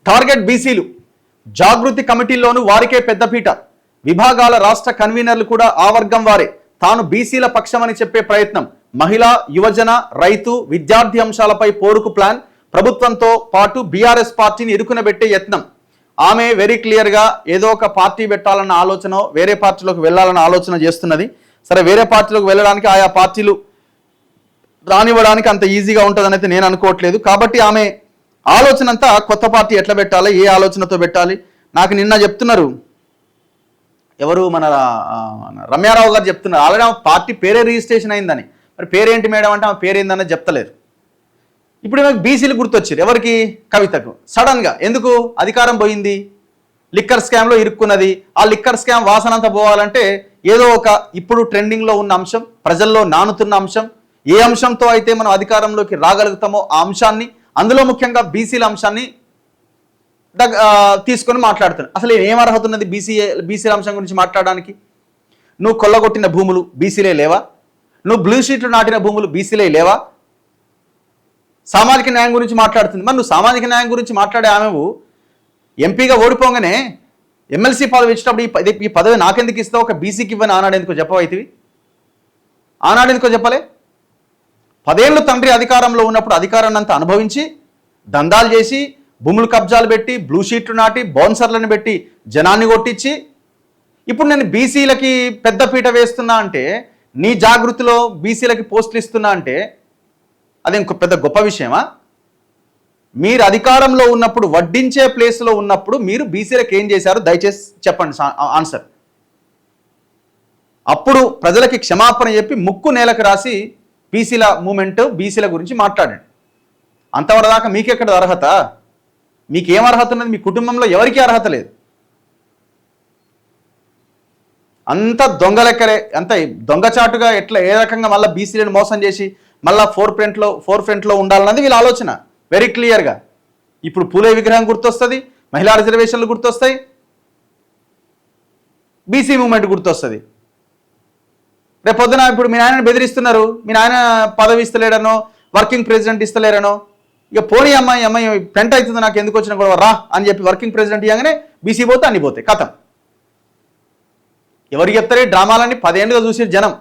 Target బీసీలు జాగృతి కమిటీల్లోనూ వారికే పెద్దపీట. విభాగాల రాష్ట్ర కన్వీనర్లు కూడా ఆ వర్గం వారే. తాను బీసీల పక్షమని చెప్పే ప్రయత్నం. మహిళా, యువజన, రైతు, విద్యార్థి అంశాలపై పోరుకు ప్లాన్. ప్రభుత్వంతో పాటు బీఆర్ఎస్ పార్టీని ఇరుకునబెట్టే యత్నం. ఆమె వెరీ క్లియర్గా ఏదో ఒక పార్టీ పెట్టాలన్న ఆలోచన, వేరే పార్టీలోకి వెళ్ళాలన్న ఆలోచన చేస్తున్నది. సరే, వేరే పార్టీలోకి వెళ్ళడానికి ఆయా పార్టీలు రానివ్వడానికి అంత ఈజీగా ఉంటుందని అయితే నేను అనుకోవట్లేదు. కాబట్టి ఆమె ఆలోచన అంతా కొత్త పార్టీ ఎట్లా పెట్టాలి, ఏ ఆలోచనతో పెట్టాలి. నాకు నిన్న చెప్తున్నారు, ఎవరు మన రమ్యారావు గారు చెప్తున్నారు, ఆల్రెడీ ఆమె పార్టీ పేరే రిజిస్ట్రేషన్ అయిందని. మరి పేరేంటి మేడం అంటే ఆమె పేరేందనేది చెప్తలేరు. ఇప్పుడు ఈమెకు బీసీలు గుర్తొచ్చారు. ఎవరికి? కవితకు. సడన్గా ఎందుకు? అధికారం పోయింది, లిక్కర్ స్కామ్లో ఇరుక్కున్నది. ఆ లిక్కర్ స్కామ్ వాసనంతా పోవాలంటే ఏదో ఒక ఇప్పుడు ట్రెండింగ్లో ఉన్న అంశం, ప్రజల్లో నానుతున్న అంశం, ఏ అంశంతో అయితే మనం అధికారంలోకి రాగలుగుతామో ఆ అంశాన్ని, అందులో ముఖ్యంగా బీసీల అంశాన్ని తీసుకొని మాట్లాడుతున్నాను. అసలు ఏం అర్హత ఉన్నది బీసీల అంశం గురించి మాట్లాడడానికి? నువ్వు కొల్లగొట్టిన భూములు బీసీలే లేవా? నువ్వు బ్లూ షీట్లు నాటిన భూములు బీసీలే లేవా? సామాజిక న్యాయం గురించి మాట్లాడుతుంది. మరి నువ్వు సామాజిక న్యాయం గురించి మాట్లాడే ఆమెవు ఎంపీగా ఓడిపోగానే ఎమ్మెల్సీ పదవి ఇచ్చినప్పుడు ఈ పదవి నాకెందుకు ఇస్తావు, ఒక బీసీకి ఇవ్వని ఆనాడు ఎందుకో చెప్పవైతివి? ఆనాడు ఎందుకో చెప్పలే? 10 ఏళ్ళు తండ్రి అధికారంలో ఉన్నప్పుడు అధికారాన్ని అంతా అనుభవించి, దందాలు చేసి, భూములు కబ్జాలు పెట్టి, బ్లూ షీట్లు నాటి, బౌన్సర్లను పెట్టి జనాన్ని కొట్టించి, ఇప్పుడు నేను బీసీలకి పెద్దపీట వేస్తున్నా అంటే, నీ జాగృతిలో బీసీలకి పోస్టులు ఇస్తున్నా అంటే అది ఇంకో పెద్ద గొప్ప విషయమా? మీరు అధికారంలో ఉన్నప్పుడు, వడ్డించే ప్లేస్లో ఉన్నప్పుడు మీరు బీసీలకు ఏం చేశారు దయచేసి చెప్పండి ఆన్సర్. అప్పుడు ప్రజలకి క్షమాపణ చెప్పి ముక్కు నేలకు రాసి బీసీల మూమెంట్, బీసీల గురించి మాట్లాడండి. అంతవరదాకా మీకెక్కడ అర్హత? మీకేం అర్హత ఉన్నది? మీ కుటుంబంలో ఎవరికీ అర్హత లేదు. అంత దొంగ లెక్కలే, అంత దొంగచాటుగా ఎట్లా ఏ రకంగా మళ్ళీ బీసీలను మోసం చేసి మళ్ళీ ఫోర్ ఫ్రంట్లో ఉండాలన్నది వీళ్ళ ఆలోచన వెరీ క్లియర్గా. ఇప్పుడు పూలే విగ్రహం గుర్తొస్తుంది, మహిళా రిజర్వేషన్లు గుర్తొస్తాయి, బీసీ మూమెంట్ గుర్తొస్తుంది. రేపు పొద్దున ఇప్పుడు మీ నాయనని బెదిరిస్తున్నారు, మీ నాయన పదవి ఇస్తలేడనో, వర్కింగ్ ప్రెసిడెంట్ ఇస్తలేరనో, ఇక పోనీ అమ్మాయి ఫ్రంట్ అవుతుంది, నాకు ఎందుకు వచ్చినా కూడా రా అని చెప్పి వర్కింగ్ ప్రెసిడెంట్ ఇవ్వగానే బీసీ పోతే అన్ని పోతాయి, కథం. ఎవరికి చెప్తారే డ్రామాలన్నీ? 10 ఏళ్ళుగా చూసి జనం.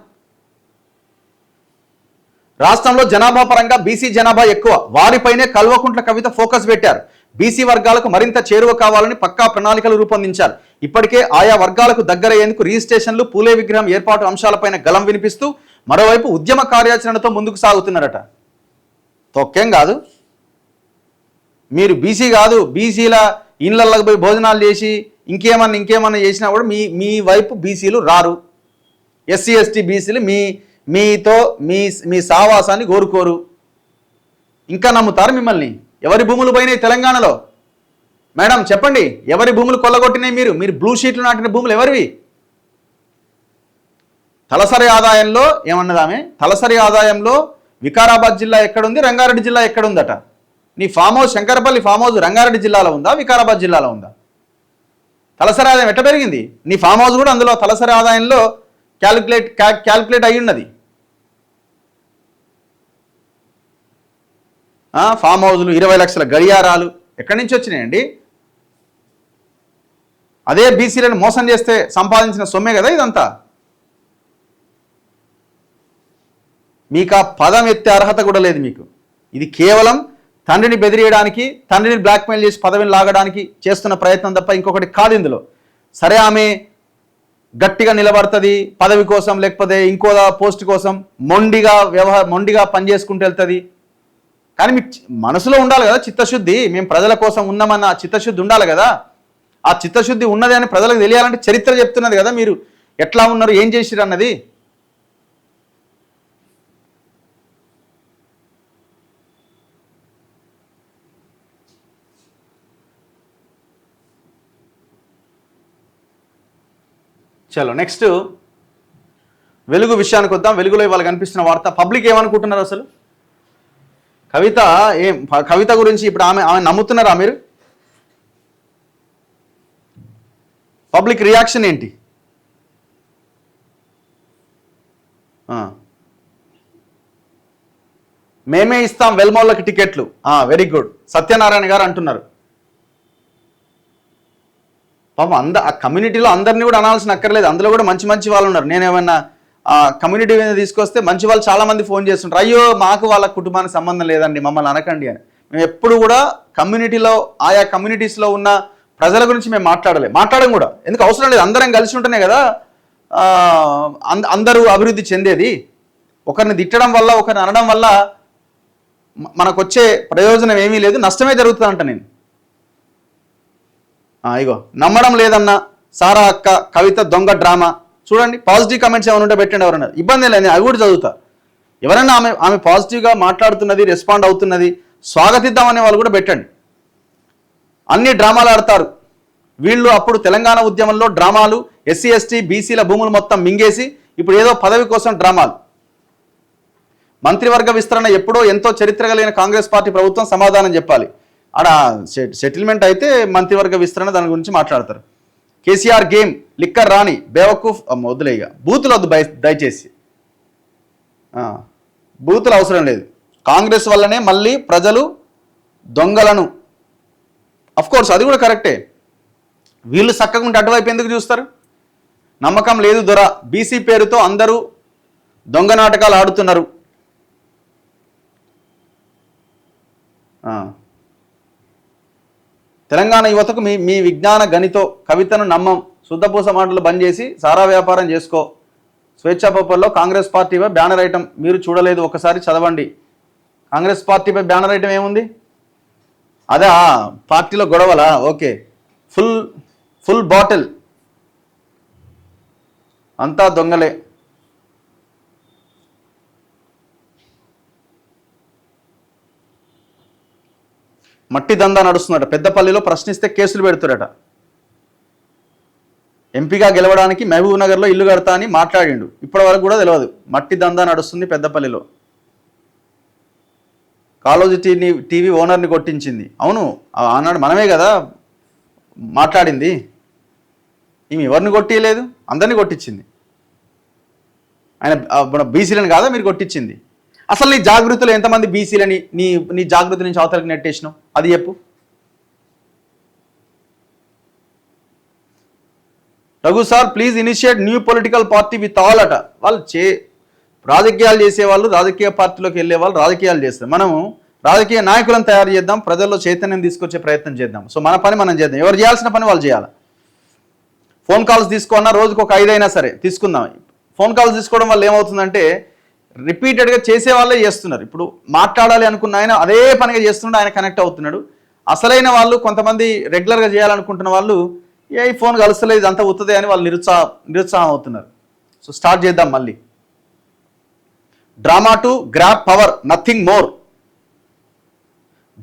రాష్ట్రంలో జనాభా పరంగా బీసీ జనాభా ఎక్కువ, వారిపైనే కల్వకుంట్ల కవిత ఫోకస్ పెట్టారు. బీసీ వర్గాలకు మరింత చేరువ కావాలని పక్కా ప్రణాళికలు రూపొందించారు. ఇప్పటికే ఆయా వర్గాలకు దగ్గరయ్యేందుకు రిజిస్ట్రేషన్లు, పూలే విగ్రహం ఏర్పాటు అంశాలపైన గలం వినిపిస్తూ మరోవైపు ఉద్యమ కార్యాచరణతో ముందుకు సాగుతున్నారట. తొక్కేం కాదు, మీరు బీసీ కాదు, బీసీల ఇళ్లలోకి పోయి భోజనాలు చేసి ఇంకేమన్నా చేసినా కూడా మీ వైపు బీసీలు రారు. ఎస్సీ ఎస్టీ బీసీలు మీతో మీ సావాసాన్ని కోరుకోరు. ఇంకా నమ్ముతారు మిమ్మల్ని? ఎవరి భూములు పోయినాయి తెలంగాణలో? మేడం చెప్పండి, ఎవరి భూములు కొల్లగొట్టినాయి? మీరు బ్లూ షీట్లు నాటిన భూములు ఎవరివి? తలసరి ఆదాయంలో ఏమన్నది ఆమె? తలసరి ఆదాయంలో వికారాబాద్ జిల్లా ఎక్కడుంది, రంగారెడ్డి జిల్లా ఎక్కడుందట? నీ farm house, Shankarpally farm house Rangareddy జిల్లాలో ఉందా, వికారాబాద్ జిల్లాలో ఉందా? తలసరి ఆదాయం ఎట్లా పెరిగింది? నీ ఫామ్ హౌస్ కూడా అందులో తలసరి ఆదాయంలో క్యాల్కులేట్ అయి ఉన్నది. ఫామ్ హౌజులు, 20 లక్షల గడియారాలు ఎక్కడి నుంచి వచ్చినాయండి? అదే బీసీలను మోసం చేస్తే సంపాదించిన సొమ్మే కదా ఇదంతా. మీకు ఆ పదం ఎత్తే అర్హత కూడా లేదు మీకు. ఇది కేవలం తండ్రిని బెదిరియడానికి, తండ్రిని బ్లాక్మెయిల్ చేసి పదవిని లాగడానికి చేస్తున్న ప్రయత్నం తప్ప ఇంకొకటి కాదు ఇందులో. సరే, ఆమె గట్టిగా నిలబడుతుంది పదవి కోసం, లేకపోతే ఇంకో పోస్ట్ కోసం మొండిగా పనిచేసుకుంటూ వెళ్తుంది. కానీ మీకు మనసులో ఉండాలి కదా చిత్తశుద్ధి. మేము ప్రజల కోసం ఉన్నామన్న చిత్తశుద్ధి ఉండాలి కదా. ఆ చిత్తశుద్ధి ఉన్నది అని ప్రజలకు తెలియాలంటే చరిత్ర చెప్తున్నది కదా మీరు ఎట్లా ఉన్నారు, ఏం చేసిరు అన్నది. చలో నెక్స్ట్ వెలుగు విషయానికి వద్దాం. వెలుగులో ఇవాళ కనిపిస్తున్న వార్త. పబ్లిక్ ఏమనుకుంటున్నారు అసలు? కవిత గురించి ఇప్పుడు ఆమె నమ్ముతున్నారా మీరు? పబ్లిక్ రియాక్షన్ ఏంటి? మేమే ఇస్తాం వెల్మోళ్ళకి టికెట్లు. Very good. సత్యనారాయణ గారు అంటున్నారు పాపం ఆ కమ్యూనిటీలో అందరినీ కూడా అనాల్సిన అక్కర్లేదు, అందులో కూడా మంచి మంచి వాళ్ళు ఉన్నారు. నేను ఏమన్నా కమ్యూనిటీ మీద తీసుకొస్తే మంచి వాళ్ళు చాలామంది ఫోన్ చేస్తుంటారు, అయ్యో మాకు వాళ్ళ కుటుంబానికి సంబంధం లేదండి మమ్మల్ని అనకండి అని. మేము ఎప్పుడు కూడా కమ్యూనిటీలో ఆయా కమ్యూనిటీస్లో ఉన్న ప్రజల గురించి మేము మాట్లాడడం కూడా ఎందుకు అవసరం లేదు. అందరం కలిసి ఉంటేనే కదా అందరూ అభివృద్ధి చెందేది. ఒకరిని తిట్టడం వల్ల ఒకరిని అనడం వల్ల మనకు వచ్చే ప్రయోజనం ఏమీ లేదు, నష్టమే జరుగుతుందంట. నేను ఇగో నమ్మడం లేదన్న సారా అక్క కవిత దొంగ డ్రామా చూడండి. పాజిటివ్ కామెంట్స్ ఏమైనా ఉంటే పెట్టండి, ఎవరన్నా ఇబ్బంది లేదు, అవి కూడా చదువుతా. ఎవరైనా ఆమె పాజిటివ్గా మాట్లాడుతున్నది, రెస్పాండ్ అవుతున్నది, స్వాగతిద్దామనే వాళ్ళు కూడా పెట్టండి. అన్ని డ్రామాలు ఆడతారు వీళ్ళు. అప్పుడు తెలంగాణ ఉద్యమంలో డ్రామాలు, ఎస్సీ ఎస్టీ బీసీల భూములు మొత్తం మింగేసి ఇప్పుడు ఏదో పదవి కోసం డ్రామాలు. మంత్రివర్గ విస్తరణ ఎప్పుడో ఎంతో చరిత్ర కలిగిన కాంగ్రెస్ పార్టీ ప్రభుత్వం సమాధానం చెప్పాలి. ఆడ సెటిల్మెంట్ అయితే మంత్రివర్గ విస్తరణ దాని గురించి మాట్లాడతారు. కేసీఆర్ గేమ్ లిక్కర్ రాని బేవకూఫ్ వద్దులేగా, బూతులు వద్దు దయచేసి, బూతులు అవసరం లేదు. కాంగ్రెస్ వల్లనే మళ్ళీ ప్రజలు దొంగలను, కోర్స్ అది కూడా కరెక్టే. వీళ్ళు చక్కగా ఉంటే అటువైపు ఎందుకు చూస్తారు? నమ్మకం లేదు దొర, బీసీ పేరుతో అందరూ దొంగ నాటకాలు ఆడుతున్నారు. తెలంగాణ యువతకు మీ విజ్ఞాన గనితో కవితను నమ్మం, శుద్ధపూస మాటలు బంద్ చేసి సారా వ్యాపారం చేసుకో. స్వేచ్ఛా పేపర్లో కాంగ్రెస్ పార్టీపై బ్యానర్ ఐటమ్ మీరు చూడలేదు, ఒకసారి చదవండి. కాంగ్రెస్ పార్టీపై బ్యానర్ ఐటమ్ ఏముంది? అదే పార్టీలో గొడవలా? ఓకే, ఫుల్ బాటిల్ అంతా దొంగలే. మట్టి దందా నడుస్తుందట, పెద్దపల్లిలో ప్రశ్నిస్తే కేసులు పెడుతురట. ఎంపీగా గెలవడానికి మహబూబ్ నగర్లో ఇల్లు కడతా అని మాట్లాడిండు, ఇప్పటి వరకు కూడా తెలియదు. మట్టి దందా నడుస్తుంది పెద్దపల్లిలో. కాలోజీ టీవీ ఓనర్ని కొట్టించింది. అవును, ఆనాడు మనమే కదా మాట్లాడింది. ఈమె ఎవరిని కొట్టియలేదు, అందరినీ కొట్టించింది. ఆయన బీసీలని కాదా మీరు కొట్టించింది? అసలు నీ జాగృతిలో ఎంతమంది బీసీలని నీ జాగృతి నుంచి అవతలకి నెట్టేసినావు అది చెప్పు. Raghu sir please initiate new political party with all అట. వాళ్ళు రాజకీయాలు చేసేవాళ్ళు, రాజకీయ పార్టీలోకి వెళ్ళే వాళ్ళు రాజకీయాలు చేస్తారు. మనము రాజకీయ నాయకులను తయారు చేద్దాం, ప్రజల్లో చైతన్యం తీసుకొచ్చే ప్రయత్నం చేద్దాం. సో మన పని మనం చేద్దాం, ఎవరు చేయాల్సిన పని వాళ్ళు చేయాలి. ఫోన్ కాల్స్ తీసుకోన్నా రోజుకు ఒక 5 అయినా సరే తీసుకుందాం. ఫోన్ కాల్స్ తీసుకోవడం వల్ల ఏమవుతుందంటే రిపీటెడ్గా చేసే వాళ్ళే చేస్తున్నారు. ఇప్పుడు మాట్లాడాలి అనుకున్న ఆయన అదే పనిగా చేస్తున్నాడు, ఆయన కనెక్ట్ అవుతున్నాడు. అసలైన వాళ్ళు కొంతమంది రెగ్యులర్గా చేయాలనుకుంటున్న వాళ్ళు ఈ ఫోన్ కలుస్తలేదు ఇదంతా అవుతుంది అని వాళ్ళు నిరుత్సాహం అవుతున్నారు. సో స్టార్ట్ చేద్దాం మళ్ళీ. Drama to grab power, nothing more.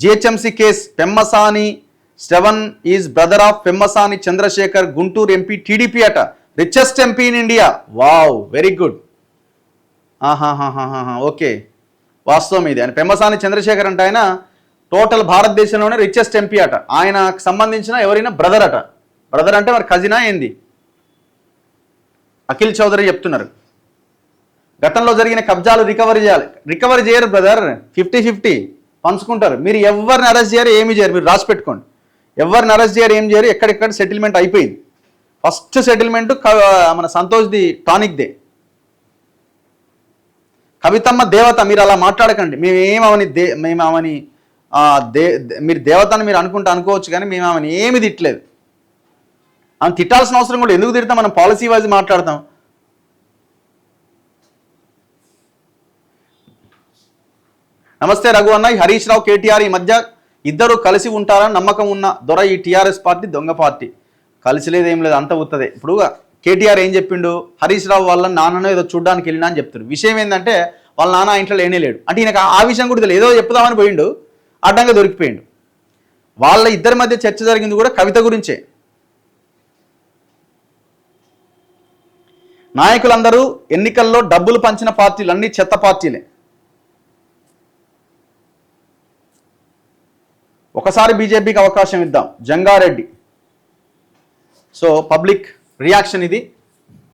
GHMC case, Pemmasani Shravan is brother of Pemmasani Chandrashekhar, Guntur MP TDP అట, richest MP in India. Wow, very good. Okay, వాస్తవం ఇది. ఆయన పెమ్మసాని చంద్రశేఖర్ అంటే ఆయన టోటల్ భారతదేశంలోనే రిచెస్ట్ ఎంపీ అట. ఆయనకు సంబంధించిన ఎవరైనా బ్రదర్ అట. బ్రదర్ అంటే మరి కజినా ఏంది? అఖిల్ చౌదరి చెప్తున్నారు. గతంలో జరిగిన కబ్జాలు రికవరీ చేయరు బ్రదర్, 50-50 పంచుకుంటారు. మీరు ఎవరిని అరెస్ట్ చేయరు, ఏమి చేయరు, మీరు రాసి పెట్టుకోండి. ఎవరిని అరెస్ట్ చేయరు, ఏం చేయరు, ఎక్కడెక్కడ సెటిల్మెంట్ అయిపోయింది. ఫస్ట్ సెటిల్మెంట్ మన సంతోష్ది టానిక్దే. కవితమ్మ దేవత, మీరు అలా మాట్లాడకండి. మేమేమని మీరు దేవతని మీరు అనుకోవచ్చు, కానీ మేము ఆమెను ఏమి తిట్టలేదు. ఆమె తిట్టాల్సిన అవసరం కూడా ఎందుకు తిడతాం? మనం పాలసీ వైజ్ మాట్లాడతాం. నమస్తే రఘు అన్న, హరీష్ రావు కేటీఆర్ ఈ మధ్య ఇద్దరు కలిసి ఉంటారని నమ్మకం ఉన్న దొర, ఈ టీఆర్ఎస్ పార్టీ దొంగ పార్టీ. కలిసి లేదు, ఏం లేదు, అంత ఉత్తదే. ఇప్పుడు కేటీఆర్ ఏం చెప్పిండు, హరీష్ రావు వాళ్ళ నాన్నను ఏదో చూడడానికి వెళ్ళినా అని చెప్తాడు. విషయం ఏంటంటే వాళ్ళ నాన్న ఇంట్లో లేనే లేడు. అంటే ఈయనకు ఆ విషయం కూడా తెలియదు, ఏదో చెప్దామని పోయిండు, అడ్డంగా దొరికిపోయిండు. వాళ్ళ ఇద్దరి మధ్య చర్చ జరిగింది కూడా కవిత గురించే. నాయకులందరూ ఎన్నికల్లో డబ్బులు పంచిన పార్టీలు అన్ని చెత్త పార్టీలే. ఒకసారి బీజేపీకి అవకాశం ఇద్దాం, జంగారెడ్డి. సో పబ్లిక్ రియాక్షన్ ఇది.